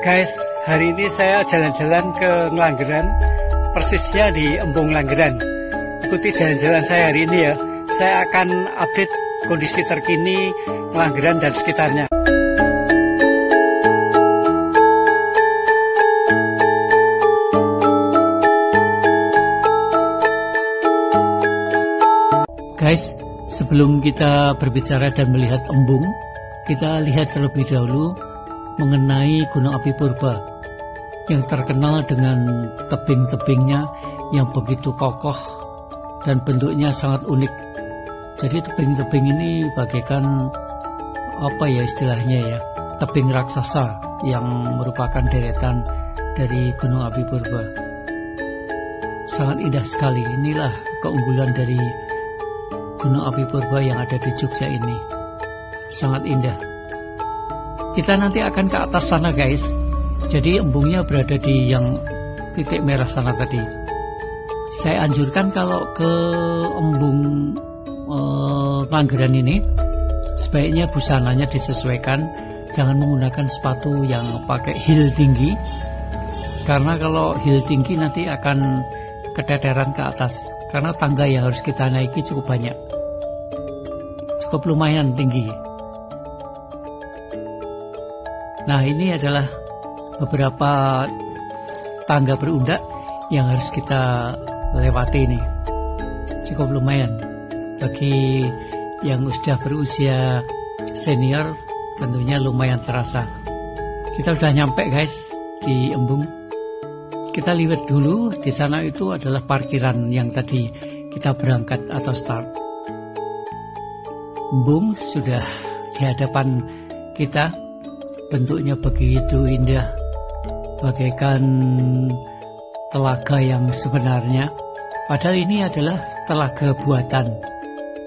Guys, hari ini saya jalan-jalan ke Ngelanggeran, persisnya di Embung Langgeran. Ikuti jalan-jalan saya hari ini ya. Saya akan update kondisi terkini Ngelanggeran dan sekitarnya. Guys, sebelum kita berbicara dan melihat embung, kita lihat terlebih dahulu mengenai Gunung Api Purba yang terkenal dengan tebing-tebingnya yang begitu kokoh dan bentuknya sangat unik. Jadi tebing-tebing ini bagaikan apa ya istilahnya ya, tebing raksasa yang merupakan deretan dari Gunung Api Purba. Sangat indah sekali. Inilah keunggulan dari Gunung Api Purba yang ada di Jogja ini. Sangat indah. Kita nanti akan ke atas sana guys. Jadi embungnya berada di yang titik merah sana tadi. Saya anjurkan kalau ke embung Langgeran ini sebaiknya busananya disesuaikan. Jangan menggunakan sepatu yang pakai heel tinggi, karena kalau heel tinggi nanti akan keteteran ke atas. Karena tangga yang harus kita naiki cukup banyak, cukup lumayan tinggi. Nah, ini adalah beberapa tangga berundak yang harus kita lewati ini. Cukup lumayan. Bagi yang sudah berusia senior tentunya lumayan terasa. Kita sudah nyampe guys di embung. Kita lihat dulu, di sana itu adalah parkiran yang tadi kita berangkat atau start. Embung sudah di hadapan kita. Bentuknya begitu indah, bagaikan telaga yang sebenarnya. Padahal ini adalah telaga buatan.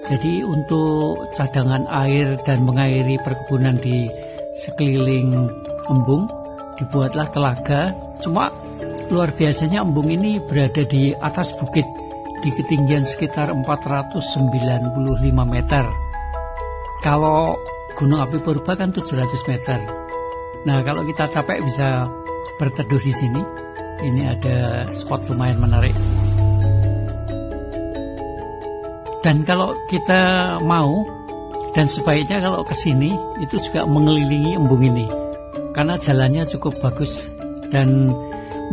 Jadi untuk cadangan air dan mengairi perkebunan di sekeliling embung dibuatlah telaga. Cuma luar biasanya embung ini berada di atas bukit di ketinggian sekitar 495 meter. Kalau Gunung Api Purba kan 700 meter. Nah, kalau kita capek bisa berteduh di sini. Ini ada spot lumayan menarik. Dan kalau kita mau, dan sebaiknya kalau ke sini itu juga mengelilingi embung ini, karena jalannya cukup bagus dan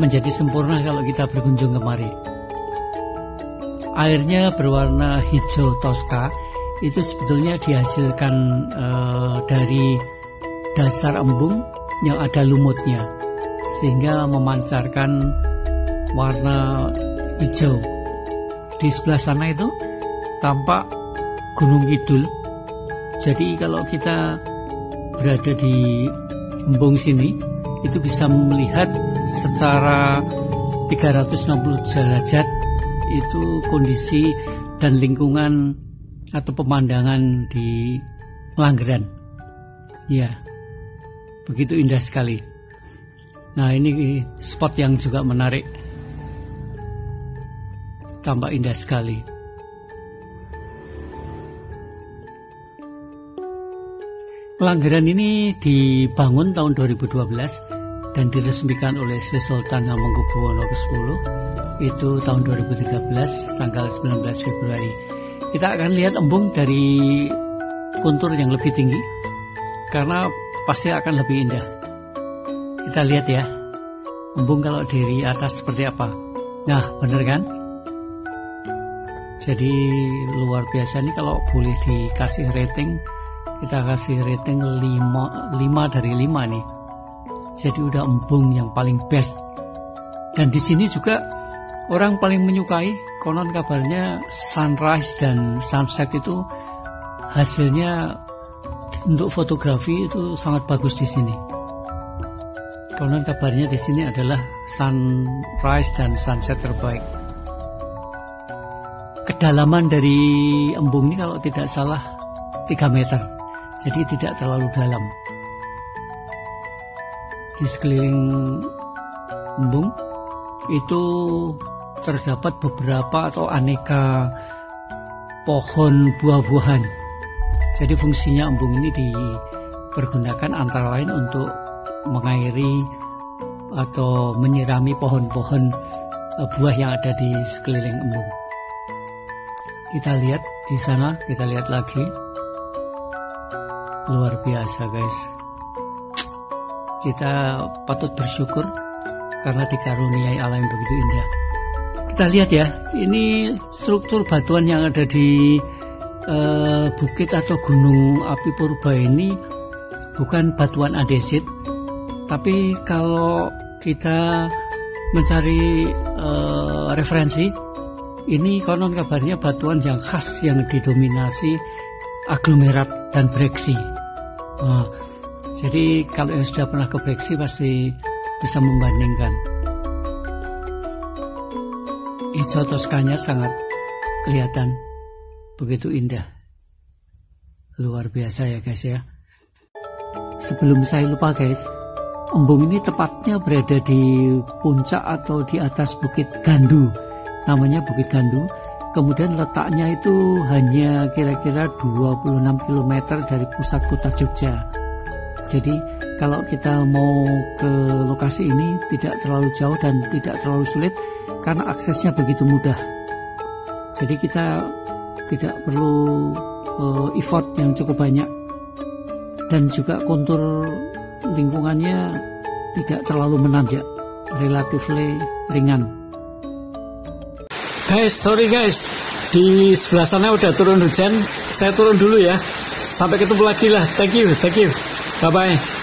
menjadi sempurna kalau kita berkunjung kemari. Airnya berwarna hijau toska. Itu sebetulnya dihasilkan dari dasar embung yang ada lumutnya, sehingga memancarkan warna hijau. Di sebelah sana itu tampak Gunung Kidul. Jadi kalau kita berada di embung sini itu bisa melihat secara 360 derajat itu kondisi dan lingkungan atau pemandangan di Langgeran. Ya, begitu indah sekali. Nah, ini spot yang juga menarik. Tampak indah sekali. Langgeran ini dibangun tahun 2012 dan diresmikan oleh Sri Sultan Hamengkubuwono ke-10 itu tahun 2013 tanggal 19 Februari. Kita akan lihat embung dari kontur yang lebih tinggi karena pasti akan lebih indah. Kita lihat ya, embung kalau dari atas seperti apa. Nah, bener kan? Jadi luar biasa nih. Kalau boleh dikasih rating, kita kasih rating 5 dari 5 nih. Jadi udah embung yang paling best. Dan di sini juga orang paling menyukai, konon kabarnya sunrise dan sunset itu hasilnya untuk fotografi itu sangat bagus di sini. Konon kabarnya di sini adalah sunrise dan sunset terbaik. Kedalaman dari embung ini kalau tidak salah 3 meter. Jadi tidak terlalu dalam. Di sekeliling embung itu terdapat beberapa atau aneka pohon buah-buahan. Jadi fungsinya embung ini dipergunakan antara lain untuk mengairi atau menyirami pohon-pohon buah yang ada di sekeliling embung. Kita lihat di sana, kita lihat lagi. Luar biasa guys. Kita patut bersyukur karena dikaruniai alam yang begitu indah. Kita lihat ya, ini struktur batuan yang ada di bukit atau gunung api purba ini bukan batuan andesit, tapi kalau kita mencari referensi, ini konon kabarnya batuan yang khas yang didominasi aglomerat dan breksi. Nah, jadi kalau yang sudah pernah ke breksi pasti bisa membandingkan. Hijau Toskanya sangat kelihatan, begitu indah. Luar biasa ya guys ya. Sebelum saya lupa guys, embung ini tepatnya berada di puncak atau di atas Bukit Gandu. Namanya Bukit Gandu. Kemudian letaknya itu hanya kira-kira 26 km dari pusat kota Jogja. Jadi kalau kita mau ke lokasi ini tidak terlalu jauh dan tidak terlalu sulit karena aksesnya begitu mudah. Jadi kita tidak perlu effort yang cukup banyak, dan juga kontur lingkungannya tidak terlalu menanjak, relatif ringan. Guys, sorry guys, di sebelah sana udah turun hujan, saya turun dulu ya. Sampai ketemu lagi lah, thank you, bye bye.